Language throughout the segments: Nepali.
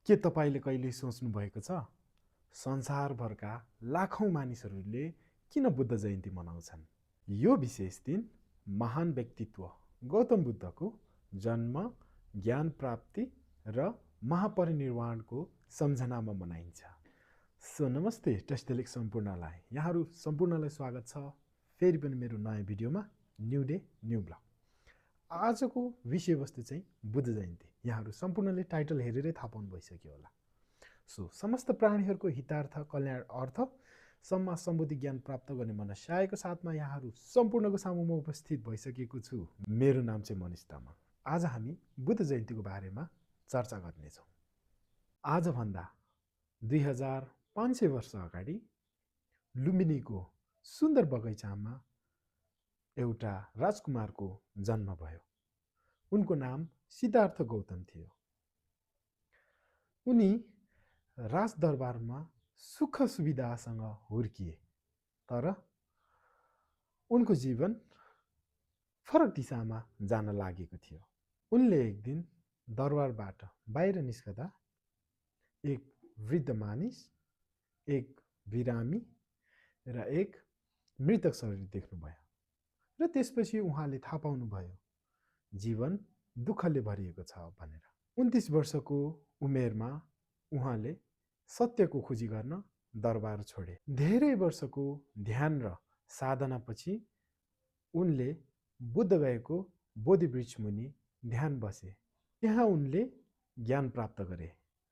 के तपाईले कहिले सोच्नु भएको छ संसारभरका लाखौं मानिसहरूले किन बुद्ध जयन्ती मनाउँछन्? यो विशेष दिन महान व्यक्तित्व गौतम बुद्धको जन्म, ज्ञान प्राप्ति र महापरिनिर्वाणको सम्झनामा मनाइन्छ। सो नमस्ते टेस्टलिक सम्पूर्णलाई, यहाँहरू सम्पूर्णलाई स्वागत छ फेरि पनि मेरो नयाँ भिडियोमा न्यू डे न्यू ब्लग। आजको विषयवस्तु चाहिँ बुद्ध जयन्ती। यहाँहरू सम्पूर्णले टाइटल हेरेरै थाहा पाउनु भइसक्यो होला। सो समस्त प्राणीहरूको हितार्थ, कल्याण अर्थ, सम्मा सम्बुद्धि ज्ञान प्राप्त गर्ने मनस्यायको साथमा यहाँहरू सम्पूर्णको सामुमा उपस्थित भइसकेको छु। मेरो नाम चाहिँ मनिष तामाङ। आज हामी बुद्ध जयन्तीको बारेमा चर्चा गर्नेछौँ। आजभन्दा 2500 वर्ष अगाडि लुम्बिनीको सुन्दर बगैँचामा एउटा राजकुमारको जन्म भयो। उनको नाम सिद्धार्थ गौतम थियो। उनी राजदरबारमा सुख सुविधासँग हुर्किए, तर उनको जीवन फरक दिशामा जान लागेको थियो। उनले एक दिन दरबारबाट बाहिर निस्कदा एक वृद्ध मानिस, एक बिरामी र एक मृतक शरीर देख्नुभयो र त्यसपछि उहाँले थाहा पाउनुभयो जीवन दुःखले भरिएको छ भनेर। 29 वर्षको उमेरमा उहाँले सत्यको खोजी गर्न दरबार छोडे। धेरै वर्षको ध्यान र साधनापछि उनले बुद्ध गएको बोधि वृक्ष मुनि ध्यान बसे। त्यहाँ उनले ज्ञान प्राप्त गरे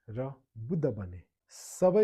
र बुद्ध बने। सबै